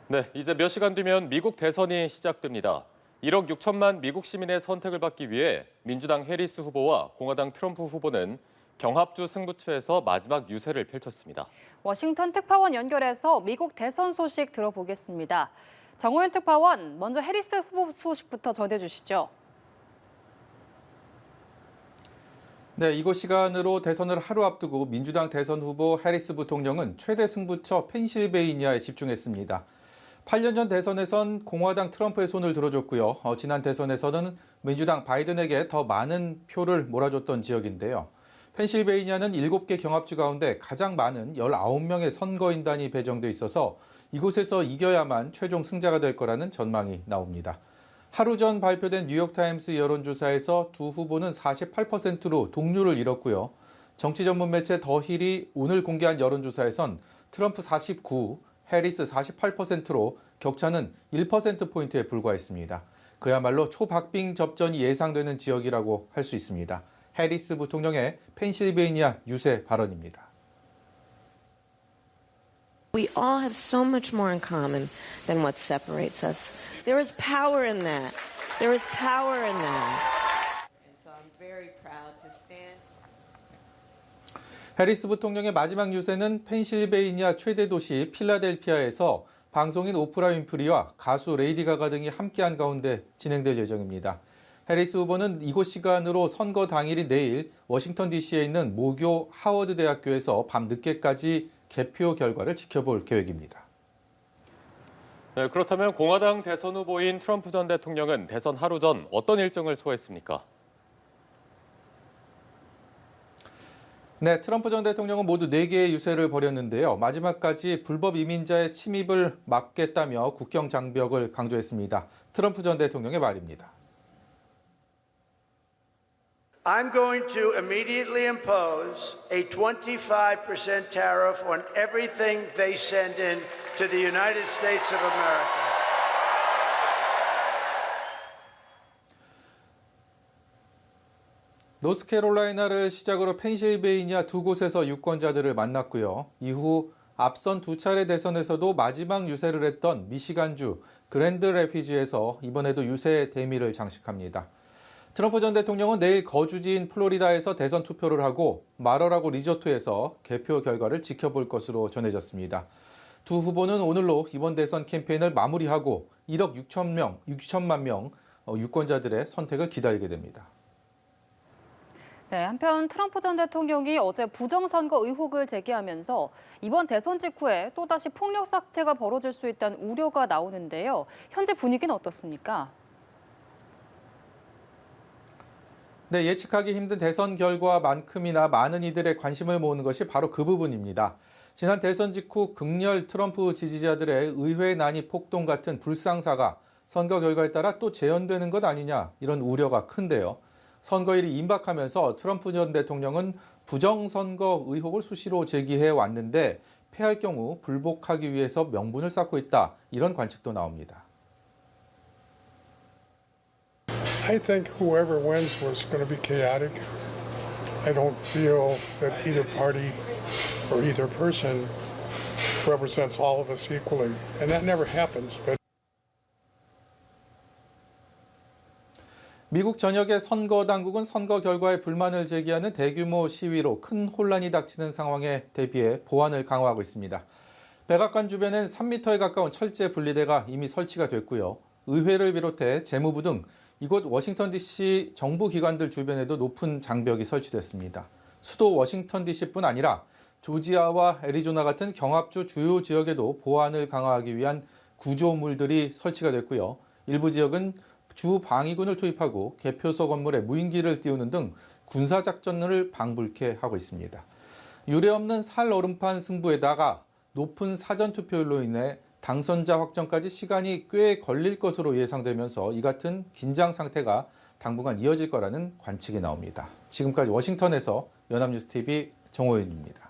네, 이제 몇 시간 뒤면 미국 대선이 시작됩니다. 1억 6천만 미국 시민의 선택을 받기 위해 민주당 해리스 후보와 공화당 트럼프 후보는 경합주 승부처에서 마지막 유세를 펼쳤습니다. 워싱턴 특파원 연결해서 미국 대선 소식 들어보겠습니다. 정호연 특파원, 먼저 해리스 후보 소식부터 전해주시죠. 네, 이곳 시간으로 대선을 하루 앞두고 민주당 대선 후보 해리스 부통령은 최대 승부처 펜실베이니아에 집중했습니다. 8년 전 대선에선 공화당 트럼프의 손을 들어줬고요. 지난 대선에서는 민주당 바이든에게 더 많은 표를 몰아줬던 지역인데요. 펜실베이니아는 7개 경합주 가운데 가장 많은 19명의 선거인단이 배정돼 있어서 이곳에서 이겨야만 최종 승자가 될 거라는 전망이 나옵니다. 하루 전 발표된 뉴욕타임스 여론조사에서 두 후보는 48%로 동률을 이뤘고요. 정치 전문 매체 더 힐이 오늘 공개한 여론조사에선 트럼프 49, 해리스 48%로 격차는 1%포인트에 불과했습니다. 그야말로 초박빙 접전이 예상되는 지역이라고 할 수 있습니다. 해리스 부통령의 펜실베이니아 유세 발언입니다. We all have so much more in common than what separates us. There is power in that. There is power in that. And so I'm very proud to stand. 해리스 부통령의 마지막 유세는 펜실베이니아 최대 도시 필라델피아에서 방송인 오프라 윈프리와 가수 레이디 가가 등이 함께한 가운데 진행될 예정입니다. 해리스 후보는 이곳 시간으로 선거 당일인 내일 워싱턴 DC에 있는 모교 하워드 대학교에서 밤 늦게까지 개표 결과를 지켜볼 계획입니다. 네, 그렇다면 공화당 대선 후보인 트럼프 전 대통령은 대선 하루 전 어떤 일정을 소화했습니까? 네, 트럼프 전 대통령은 모두 4개의 유세를 벌였는데요. 마지막까지 불법 이민자의 침입을 막겠다며 국경 장벽을 강조했습니다. 트럼프 전 대통령의 말입니다. I'm going to immediately impose a 25% tariff on everything they send in to the United States of America. 노스캐롤라이나를 시작으로 펜실베이니아 두 곳에서 유권자들을 만났고요. 이후 앞선 두 차례 대선에서도 마지막 유세를 했던 미시간주 그랜드 래피지에서 이번에도 유세 대미를 장식합니다. 트럼프 전 대통령은 내일 거주지인 플로리다에서 대선 투표를 하고 마러라고 리조트에서 개표 결과를 지켜볼 것으로 전해졌습니다. 두 후보는 오늘로 이번 대선 캠페인을 마무리하고 1억 6천만 명 유권자들의 선택을 기다리게 됩니다. 네, 한편 트럼프 전 대통령이 어제 부정선거 의혹을 제기하면서 이번 대선 직후에 또다시 폭력 사태가 벌어질 수 있다는 우려가 나오는데요. 현재 분위기는 어떻습니까? 네, 예측하기 힘든 대선 결과만큼이나 많은 이들의 관심을 모으는 것이 바로 그 부분입니다. 지난 대선 직후 극렬 트럼프 지지자들의 의회 난입 폭동 같은 불상사가 선거 결과에 따라 또 재현되는 것 아니냐 이런 우려가 큰데요. 선거일이 임박하면서 트럼프 전 대통령은 부정선거 의혹을 수시로 제기해 왔는데 패할 경우 불복하기 위해서 명분을 쌓고 있다 이런 관측도 나옵니다. I think whoever wins was going to be chaotic. I don't feel that either party or either person represents all of us equally, and that never happens. But 미국 전역의 선거 당국은 선거 결과에 불만을 제기하는 대규모 시위로 큰 혼란이 닥치는 상황에 대비해 보안을 강화하고 있습니다. 백악관 주변엔 3m에 가까운 철제 분리대가 이미 설치가 됐고요. 의회를 비롯해 재무부 등 이곳 워싱턴 DC 정부 기관들 주변에도 높은 장벽이 설치됐습니다. 수도 워싱턴 DC뿐 아니라 조지아와 애리조나 같은 경합주 주요 지역에도 보안을 강화하기 위한 구조물들이 설치가 됐고요. 일부 지역은 주 방위군을 투입하고 개표소 건물에 무인기를 띄우는 등 군사작전을 방불케 하고 있습니다. 유례없는 살얼음판 승부에다가 높은 사전투표율로 인해 당선자 확정까지 시간이 꽤 걸릴 것으로 예상되면서 이 같은 긴장 상태가 당분간 이어질 거라는 관측이 나옵니다. 지금까지 워싱턴에서 연합뉴스TV 정호윤입니다.